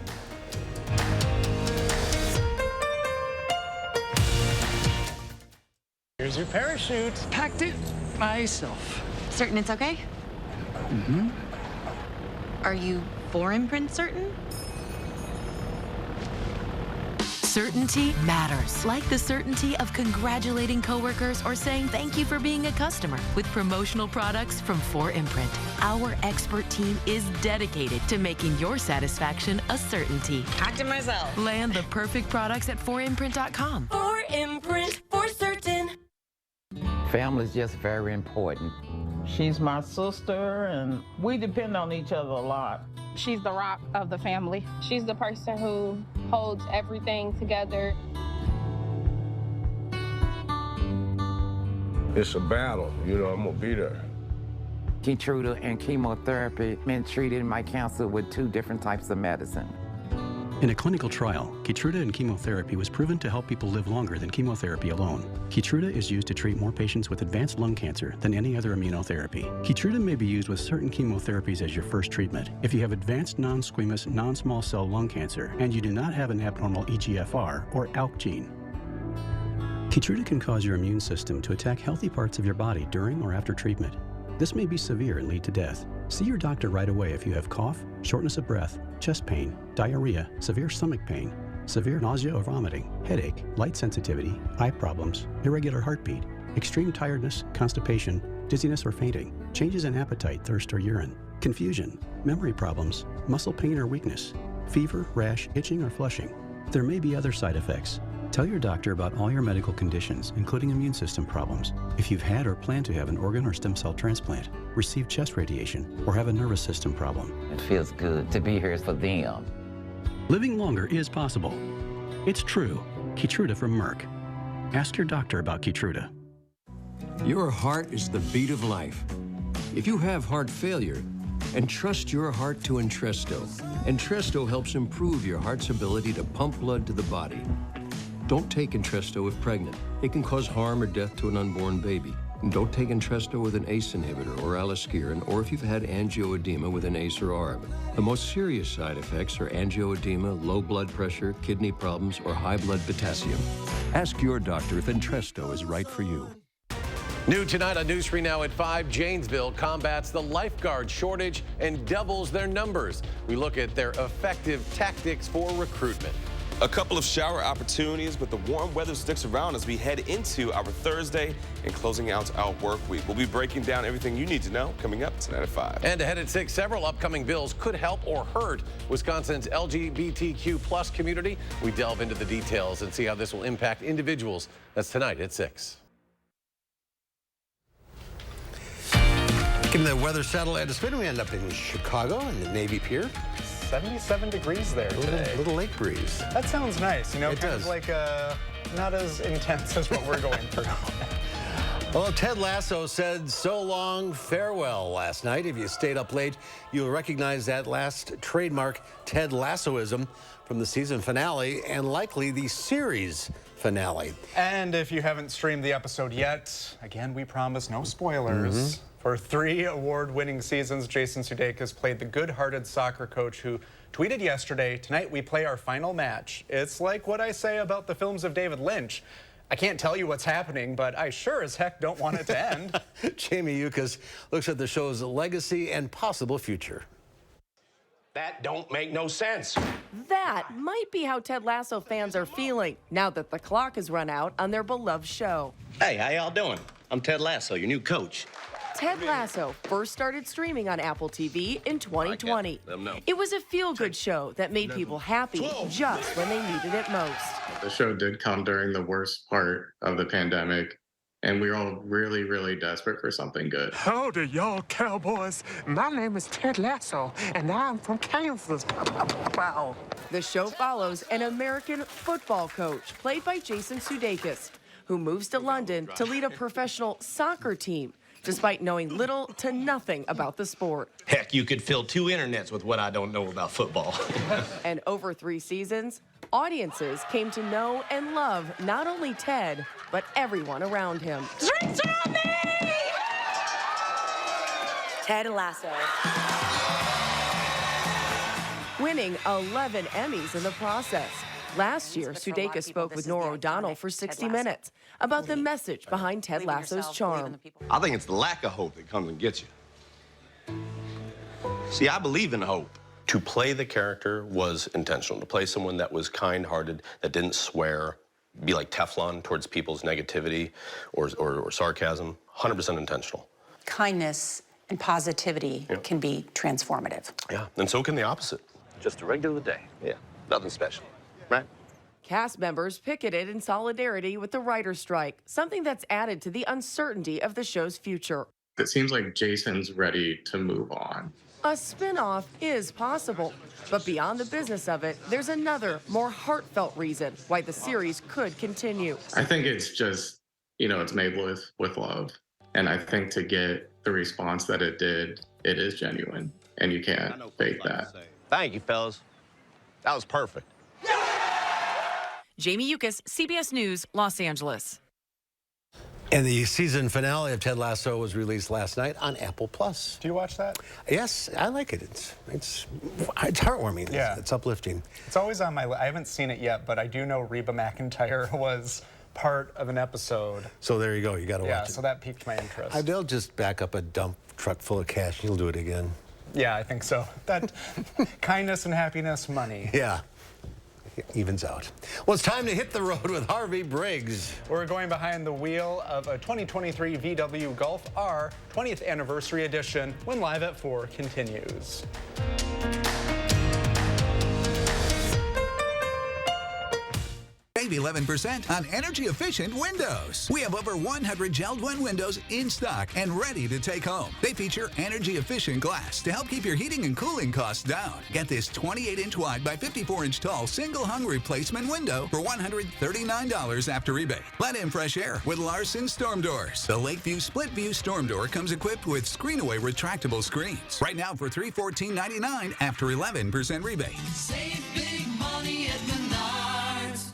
Here's your parachute. Packed it myself. Certain it's okay? Mm-hmm. Are you for imprint certain? Certainty matters, like the certainty of congratulating coworkers or saying thank you for being a customer with promotional products from 4imprint. Our expert team is dedicated to making your satisfaction a certainty. Packed it myself. Land the perfect products at 4imprint.com. 4imprint, for certain. Family is just very important. She's my sister, and we depend on each other a lot. She's the rock of the family. She's the person who holds everything together. It's a battle, you know, I'm gonna be there. Keytruda and chemotherapy meant treating my cancer with 2 different types of medicine. In a clinical trial, Keytruda and chemotherapy was proven to help people live longer than chemotherapy alone. Keytruda is used to treat more patients with advanced lung cancer than any other immunotherapy. Keytruda may be used with certain chemotherapies as your first treatment. If you have advanced non-squamous, non-small cell lung cancer and you do not have an abnormal EGFR or ALK gene. Keytruda can cause your immune system to attack healthy parts of your body during or after treatment. This may be severe and lead to death. See your doctor right away if you have cough, shortness of breath, chest pain, diarrhea, severe stomach pain, severe nausea or vomiting, headache, light sensitivity, eye problems, irregular heartbeat, extreme tiredness, constipation, dizziness or fainting, changes in appetite, thirst or urine, confusion, memory problems, muscle pain or weakness, fever, rash, itching or flushing. There may be other side effects. Tell your doctor about all your medical conditions, including immune system problems. If you've had or plan to have an organ or stem cell transplant, receive chest radiation, or have a nervous system problem. It feels good to be here for them. Living longer is possible. It's true. Keytruda from Merck. Ask your doctor about Keytruda. Your heart is the beat of life. If you have heart failure, entrust your heart to Entresto. Entresto helps improve your heart's ability to pump blood to the body. Don't take Entresto if pregnant. It can cause harm or death to an unborn baby. And don't take Entresto with an ACE inhibitor or aliskiren, or if you've had angioedema with an ACE or ARB. The most serious side effects are angioedema, low blood pressure, kidney problems, or high blood potassium. Ask your doctor if Entresto is right for you. New tonight on News 3 Now at 5, Janesville combats the lifeguard shortage and doubles their numbers. We look at their effective tactics for recruitment. A couple of shower opportunities, but the warm weather sticks around as we head into our Thursday and closing out our work week. We'll be breaking down everything you need to know coming up tonight at 5. And ahead at 6, several upcoming bills could help or hurt Wisconsin's LGBTQ plus community. We delve into the details and see how this will impact individuals. That's tonight at 6. Getting the weather settled at a spin, we end up in Chicago in the Navy Pier. 77 degrees there today. Little lake breeze. That sounds nice. You know, it kind does. of like not as intense as what we're going through. Well, Ted Lasso said so long farewell last night. If you stayed up late, you'll recognize that last trademark Ted Lassoism from the season finale and likely the series finale. And if you haven't streamed the episode yet, again, we promise no spoilers. For 3 award-winning seasons, Jason Sudeikis played the good-hearted soccer coach who tweeted yesterday, "Tonight we play our final match. It's like what I say about the films of David Lynch. I can't tell you what's happening, but I sure as heck don't want it to end." Jamie Yuccas looks at the show's legacy and possible future. That don't make no sense. That might be how Ted Lasso fans are feeling now that the clock has run out on their beloved show. Hey, how y'all doing? I'm Ted Lasso, your new coach. Ted Lasso first started streaming on Apple TV in 2020. It was a feel-good show that made people happy just when they needed it most. The show did come during the worst part of the pandemic, and we were all really, really desperate for something good. Howdy, y'all cowboys. My name is Ted Lasso, and I'm from Kansas. Wow. The show follows an American football coach, played by Jason Sudeikis, who moves to London to lead a professional soccer team, despite knowing little to nothing about the sport. Heck, you could fill 2 internets with what I don't know about football. And over 3 seasons, audiences came to know and love not only Ted, but everyone around him. Drinks on me! Ted Lasso. Winning 11 Emmys in the process. Last year, Sudeikis spoke with Norah O'Donnell for 60 Minutes about the message behind Ted Lasso's charm. I think it's the lack of hope that comes and gets you. See, I believe in hope. To play the character was intentional. To play someone that was kind-hearted, that didn't swear, be like Teflon towards people's negativity or sarcasm, 100% intentional. Kindness and positivity can be transformative. Yeah, and so can the opposite. Just a regular day. Yeah, nothing special, right? Cast members picketed in solidarity with the writer's strike, something that's added to the uncertainty of the show's future. It seems like Jason's ready to move on. A spin-off is possible, but beyond the business of it, there's another, more heartfelt reason why the series could continue. I think it's just, it's made with love. And I think to get the response that it did, it is genuine, and you can't fake that. Thank you, fellas. That was perfect. Jamie Yuccas, CBS News, Los Angeles. And the season finale of Ted Lasso was released last night on Apple Plus. Do you watch that? Yes, I like it. It's heartwarming. Yeah. It's uplifting. It's always on my list. I haven't seen it yet, but I do know Reba McEntire was part of an episode. So there you go. You got to watch it. Yeah, so that piqued my interest. They'll just back up a dump truck full of cash. You'll do it again. Yeah, I think so. That kindness and happiness, money. Yeah. Evens out. Well, it's time to hit the road with Harvey Briggs. We're going behind the wheel of a 2023 VW Golf R 20th Anniversary Edition when Live at 4 continues. Save 11% on energy-efficient windows. We have over 100 JELD-WEN windows in stock and ready to take home. They feature energy-efficient glass to help keep your heating and cooling costs down. Get this 28-inch wide by 54-inch tall single-hung replacement window for $139 after rebate. Let in fresh air with Larson Storm Doors. The Lakeview Split View Storm Door comes equipped with screen-away retractable screens. Right now for $314.99 after 11% rebate. Save big money at Menards.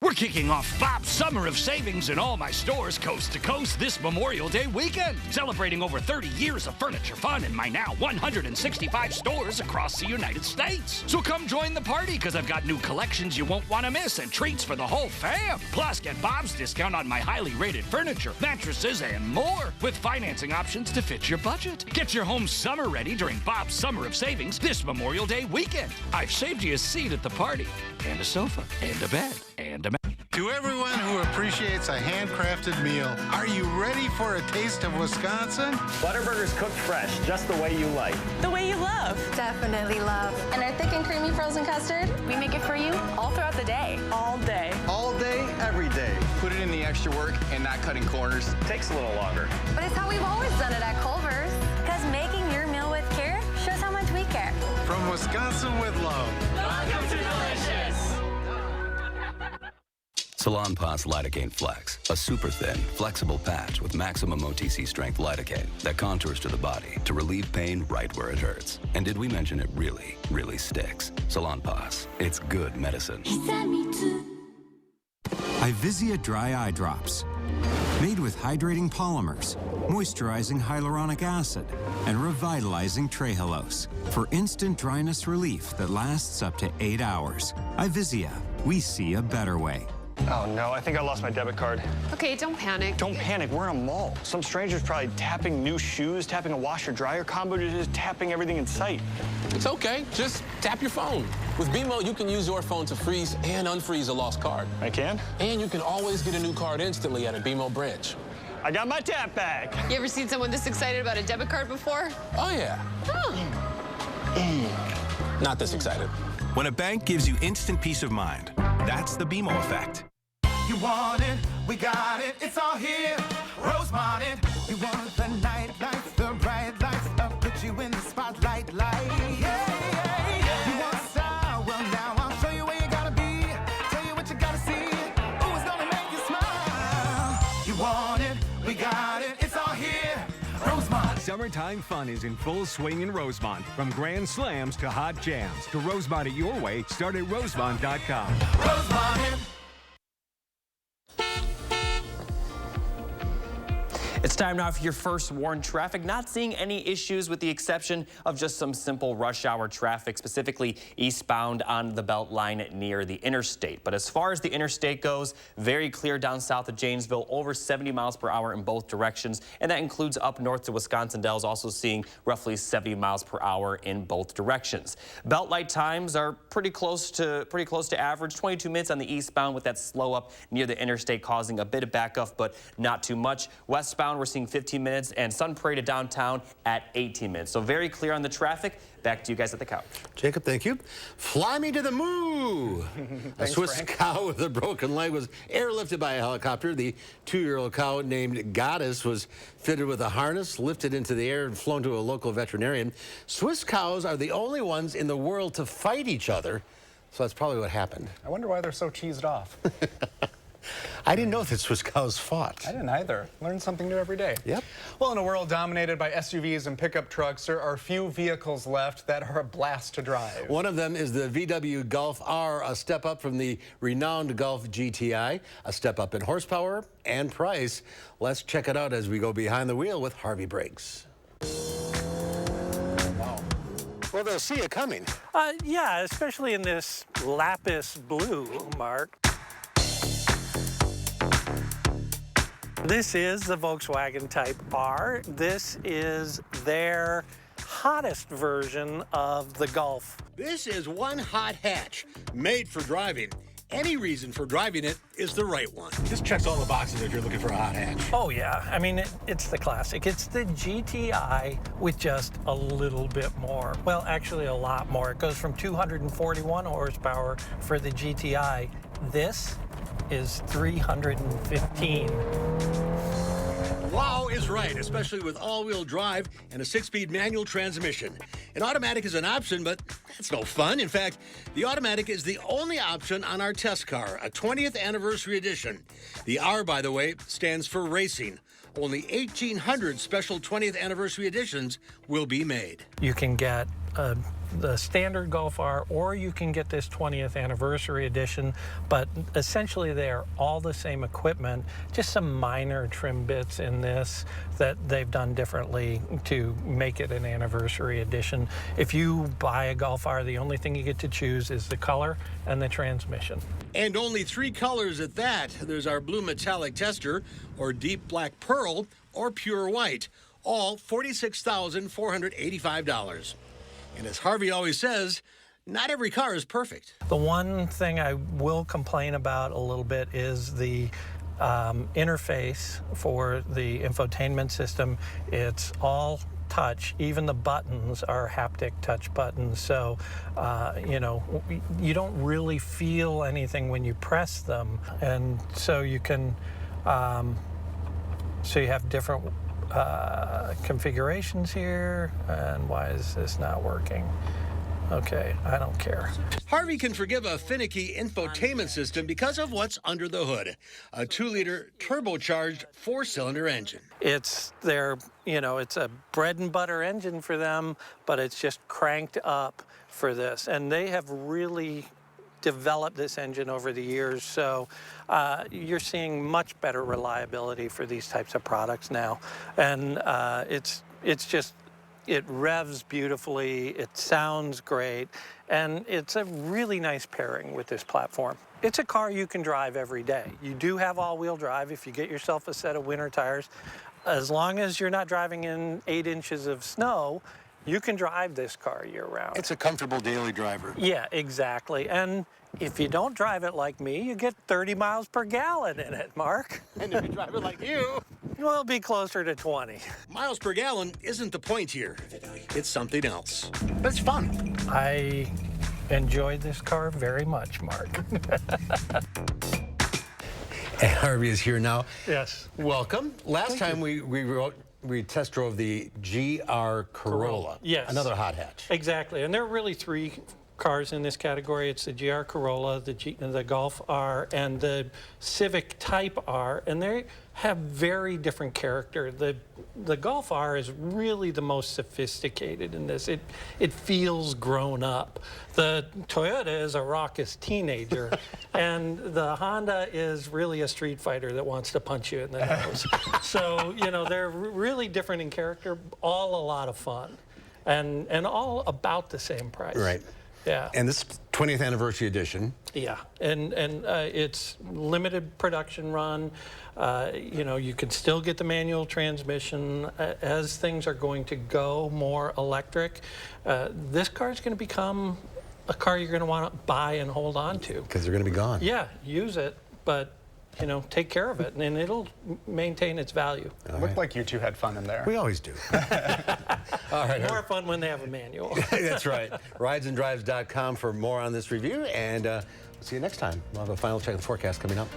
We're kicking off Bob's Summer of Savings in all my stores coast to coast this Memorial Day weekend. Celebrating over 30 years of furniture fun in my now 165 stores across the United States. So come join the party because I've got new collections you won't want to miss and treats for the whole fam. Plus, get Bob's discount on my highly rated furniture, mattresses, and more with financing options to fit your budget. Get your home summer ready during Bob's Summer of Savings this Memorial Day weekend. I've saved you a seat at the party and a sofa and a bed and a To everyone who appreciates a handcrafted meal, are you ready for a taste of Wisconsin? Butterburgers cooked fresh, just the way you like. The way you love. Definitely love. And our thick and creamy frozen custard, we make it for you all throughout the day. All day. All day, every day. Put it in the extra work and not cutting corners. Takes a little longer. But it's how we've always done it at Culver's. Because making your meal with care shows how much we care. From Wisconsin with love. Welcome to Delicious. Salonpas Lidocaine Flex, a super thin, flexible patch with maximum OTC strength lidocaine that contours to the body to relieve pain right where it hurts. And did we mention it really, really sticks? Salonpas, it's good medicine. Ivisia Dry Eye Drops. Made with hydrating polymers, moisturizing hyaluronic acid, and revitalizing trehalose for instant dryness relief that lasts up to 8 hours. Ivisia, we see a better way. Oh no, I think I lost my debit card. Okay, don't panic. Don't panic, we're in a mall. Some stranger's probably tapping new shoes, tapping a washer-dryer combo, just tapping everything in sight. It's okay, just tap your phone. With BMO, you can use your phone to freeze and unfreeze a lost card. I can? And you can always get a new card instantly at a BMO branch. I got my tap back. You ever seen someone this excited about a debit card before? Oh yeah. Not this excited. When a bank gives you instant peace of mind, that's the BMO effect. You want it, we got it, it's all here. Rosemont it. You want the night lights, the bright lights, I'll put you in the spotlight light. Yeah. You want style, well now I'll show you where you gotta be. Tell you what you gotta see. Ooh, it's gonna make you smile. You want it, we got it, it's all here. Rosemont. Summertime fun is in full swing in Rosemont. From grand slams to hot jams. To Rosemont it your way, start at rosemont.com. Rosemont. It's time now for your first warned traffic. Not seeing any issues with the exception of just some simple rush hour traffic, specifically eastbound on the Beltline near the interstate. But as far as the interstate goes, very clear down south of Janesville, over 70 miles per hour in both directions. And that includes up north to Wisconsin Dells, also seeing roughly 70 miles per hour in both directions. Beltline times are pretty close to average, 22 minutes on the eastbound with that slow up near the interstate causing a bit of backup, but not too much. Westbound, we're seeing 15 minutes, and Sun Prairie to downtown at 18 minutes. So very clear on the traffic. Back to you guys at the couch. Jacob, thank you. Fly me to the moo. A Swiss Frank. cow with a broken leg was airlifted by a helicopter. The 2-year-old cow named Goddess was fitted with a harness, lifted into the air, and flown to a local veterinarian. Swiss cows are the only ones in the world to fight each other, so that's probably what happened. I wonder why they're so cheesed off. I didn't know that Swiss cows fought. I didn't either. Learn something new every day. Yep. Well, in a world dominated by SUVs and pickup trucks, there are few vehicles left that are a blast to drive. One of them is the VW Golf R, a step up from the renowned Golf GTI, a step up in horsepower and price. Let's check it out as we go behind the wheel with Harvey Briggs. Wow. Well, they'll see it coming. Yeah, especially in this lapis blue, Mark. This is the Volkswagen Type R. This is their hottest version of the Golf. This is one hot hatch made for driving. Any reason for driving it is the right one. This checks all the boxes if you're looking for a hot hatch. Oh yeah, I mean, it's the classic. It's the GTI with just a little bit more. Well, actually a lot more. It goes from 241 horsepower for the GTI. This is 315. Wow is right, especially with all-wheel drive and a 6-speed manual transmission. An automatic is an option, but that's no fun. In fact, the automatic is the only option on our test car, a 20th anniversary edition. The R, by the way, stands for racing. Only 1,800 special 20th anniversary editions will be made. You can get the standard Golf R, or you can get this 20th anniversary edition, but essentially they're all the same equipment, just some minor trim bits in this that they've done differently to make it an anniversary edition. If you buy a Golf R, the only thing you get to choose is the color and the transmission. And only 3 colors at that. There's our blue metallic tester, or deep black pearl, or pure white, all $46,485. And as Harvey always says, not every car is perfect. The one thing I will complain about a little bit is the interface for the infotainment system. It's all touch. Even the buttons are haptic touch buttons. So, you know, you don't really feel anything when you press them. And so you can, so you have different configurations here. And why is this not working? Okay, I don't care. Harvey can forgive a finicky infotainment system because of what's under the hood. A 2-liter turbocharged 4-cylinder engine. It's their, you know, it's a bread and butter engine for them, but it's just cranked up for this. And they have really developed this engine over the years, so you're seeing much better reliability for these types of products now. And it's just, it revs beautifully, it sounds great, and it's a really nice pairing with this platform. It's a car you can drive every day. You do have all-wheel drive if you get yourself a set of winter tires. As long as you're not driving in 8 inches of snow, you can drive this car year-round. It's a comfortable daily driver. Yeah, exactly. And if you don't drive it like me, you get 30 miles per gallon in it, Mark. And if you drive it like you, we'll be closer to 20. Miles per gallon isn't the point here. It's something else. But it's fun. I enjoyed this car very much, Mark. And Harvey is here now. Yes. Welcome. Last time we test drove the GR Corolla. Yes. Another hot hatch. Exactly. And there are really 3 cars in this category. It's the GR Corolla, the Golf R, and the Civic Type R, and they have very different character. The Golf R is really the most sophisticated in this. It feels grown up. The Toyota is a raucous teenager, and the Honda is really a street fighter that wants to punch you in the nose. So, you know, they're really different in character, all a lot of fun, and all about the same price. Right. Yeah. And this 20th anniversary edition. Yeah, and it's limited production run. You know, you can still get the manual transmission. As things are going to go more electric, this car is going to become a car you're going to want to buy and hold on to. Because they're going to be gone. Yeah, use it, but you know, take care of it, and it'll maintain its value. Looked like you two had fun in there. We always do. All right. More fun when they have a manual. That's right. Ridesanddrives.com for more on this review, and we'll see you next time. We'll have a final check of the forecast coming up.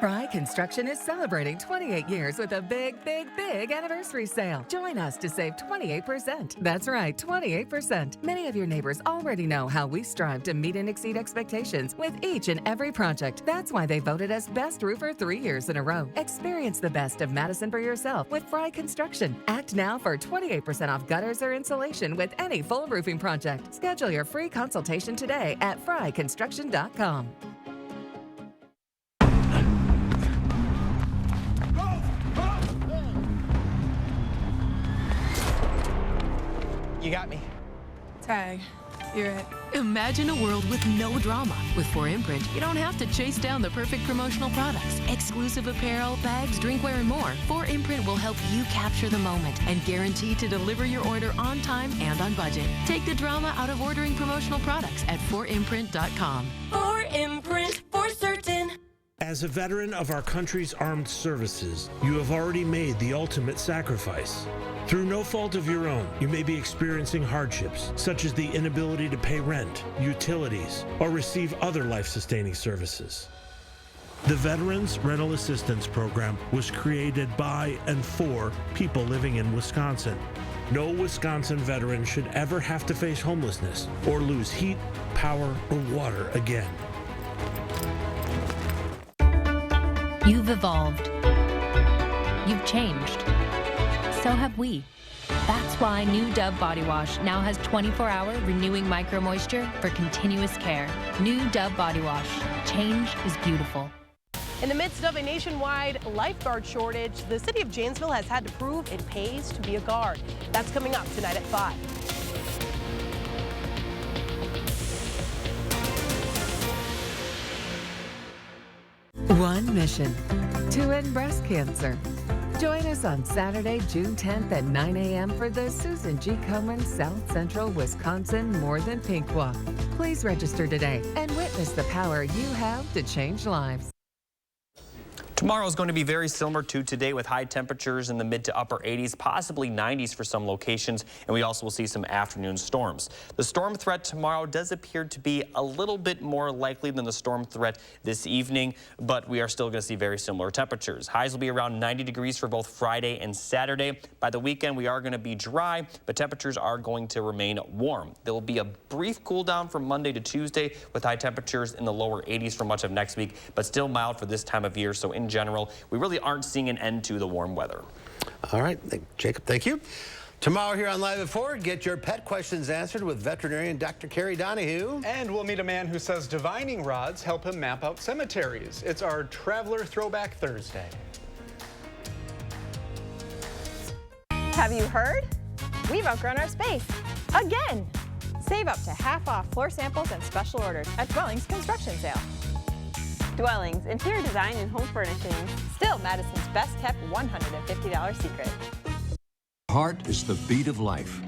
Fry Construction is celebrating 28 years with a big, big, big anniversary sale. Join us to save 28%. That's right, 28%. Many of your neighbors already know how we strive to meet and exceed expectations with each and every project. That's why they voted us Best Roofer 3 years in a row. Experience the best of Madison for yourself with Fry Construction. Act now for 28% off gutters or insulation with any full roofing project. Schedule your free consultation today at fryconstruction.com. You got me. Tag, you're it. Imagine a world with no drama. With 4imprint, you don't have to chase down the perfect promotional products. Exclusive apparel, bags, drinkware, and more. 4imprint will help you capture the moment and guarantee to deliver your order on time and on budget. Take the drama out of ordering promotional products at 4imprint.com. 4imprint, for certain. As a veteran of our country's armed services, you have already made the ultimate sacrifice. Through no fault of your own, you may be experiencing hardships, such as the inability to pay rent, utilities, or receive other life-sustaining services. The Veterans Rental Assistance Program was created by and for people living in Wisconsin. No Wisconsin veteran should ever have to face homelessness or lose heat, power, or water again. You've evolved. You've changed. So have we. That's why new Dove Body Wash now has 24-hour renewing micro moisture for continuous care. New Dove Body Wash. Change is beautiful. In the midst of a nationwide lifeguard shortage, the city of Janesville has had to prove it pays to be a guard. That's coming up tonight at 5. One mission, to end breast cancer. Join us on Saturday, June 10th at 9 a.m. for the Susan G. Komen South Central Wisconsin More Than Pink Walk. Please register today and witness the power you have to change lives. Tomorrow is going to be very similar to today with high temperatures in the mid to upper 80s, possibly 90s for some locations, and we also will see some afternoon storms. The storm threat tomorrow does appear to be a little bit more likely than the storm threat this evening, but we are still going to see very similar temperatures. Highs will be around 90 degrees for both Friday and Saturday. By the weekend, we are going to be dry, but temperatures are going to remain warm. There will be a brief cool down from Monday to Tuesday with high temperatures in the lower 80s for much of next week, but still mild for this time of year. So in general, we really aren't seeing an end to the warm weather. All right, Jacob, thank you. Tomorrow here on Live at 4, get your pet questions answered with veterinarian Dr. Carrie Donahue. And we'll meet a man who says divining rods help him map out cemeteries. It's our Traveler Throwback Thursday. Have you heard? We've outgrown our space. Again! Save up to half off floor samples and special orders at Dwellings Construction Sale. Dwellings, interior design and home furnishings. Still Madison's best kept $150 secret. Heart is the beat of life.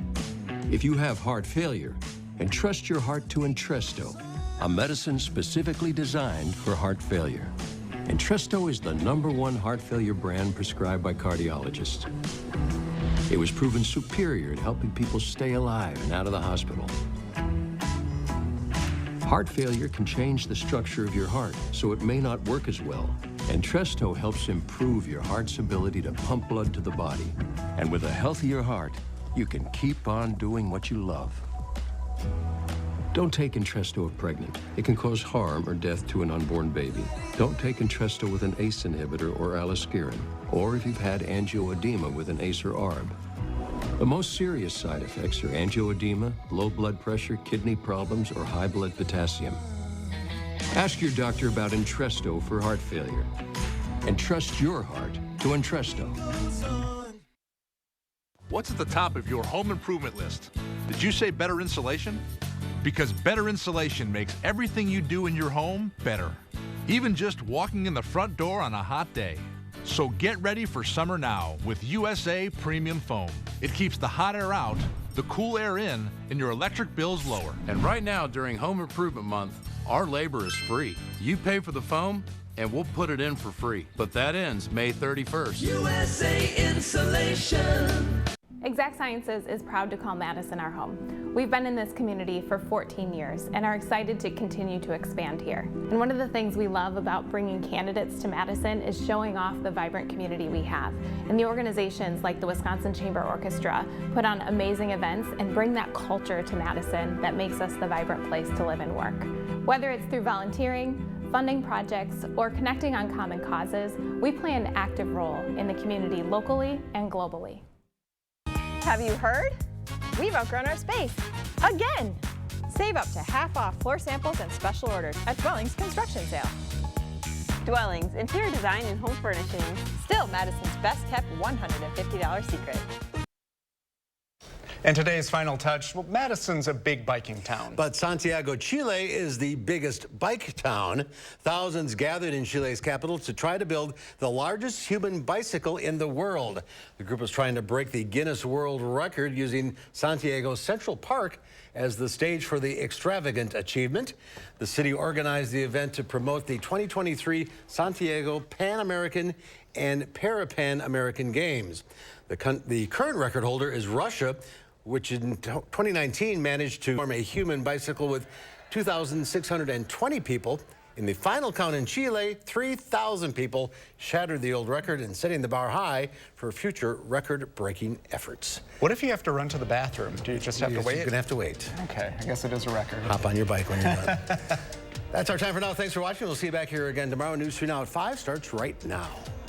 If you have heart failure, entrust your heart to Entresto, a medicine specifically designed for heart failure. Entresto is the #1 heart failure brand prescribed by cardiologists. It was proven superior at helping people stay alive and out of the hospital. Heart failure can change the structure of your heart, so it may not work as well. Entresto helps improve your heart's ability to pump blood to the body. And with a healthier heart, you can keep on doing what you love. Don't take Entresto if pregnant. It can cause harm or death to an unborn baby. Don't take Entresto with an ACE inhibitor or aliskiren, or if you've had angioedema with an ACE or ARB. The most serious side effects are angioedema, low blood pressure, kidney problems, or high blood potassium. Ask your doctor about Entresto for heart failure. Entrust your heart to Entresto. What's at the top of your home improvement list? Did you say better insulation? Because better insulation makes everything you do in your home better. Even just walking in the front door on a hot day. So get ready for summer now with USA Premium Foam. It keeps the hot air out, the cool air in, and your electric bills lower. And right now, during Home Improvement Month, our labor is free. You pay for the foam, and we'll put it in for free. But that ends May 31st. USA Insulation. Exact Sciences is proud to call Madison our home. We've been in this community for 14 years and are excited to continue to expand here. And one of the things we love about bringing candidates to Madison is showing off the vibrant community we have. And the organizations like the Wisconsin Chamber Orchestra put on amazing events and bring that culture to Madison that makes us the vibrant place to live and work. Whether it's through volunteering, funding projects, or connecting on common causes, we play an active role in the community locally and globally. Have you heard? We've outgrown our space. Again! Save up to half off floor samples and special orders at Dwellings Construction Sale. Dwellings, interior design and home furnishings. Still Madison's best kept $150 secret. And today's final touch, well, Madison's a big biking town. But Santiago, Chile is the biggest bike town. Thousands gathered in Chile's capital to try to build the largest human bicycle in the world. The group is trying to break the Guinness World Record using Santiago's Central Park as the stage for the extravagant achievement. The city organized the event to promote the 2023 Santiago Pan American and Para-Pan American Games. The current record holder is Russia, which in 2019 managed to form a human bicycle with 2,620 people. In the final count in Chile, 3,000 people shattered the old record and setting the bar high for future record-breaking efforts. What if you have to run to the bathroom? Do you just have to wait? You're going to have to wait. Okay, I guess it is a record. Hop on your bike when you're done. That's our time for now. Thanks for watching. We'll see you back here again tomorrow. News 3 Now at 5 starts right now.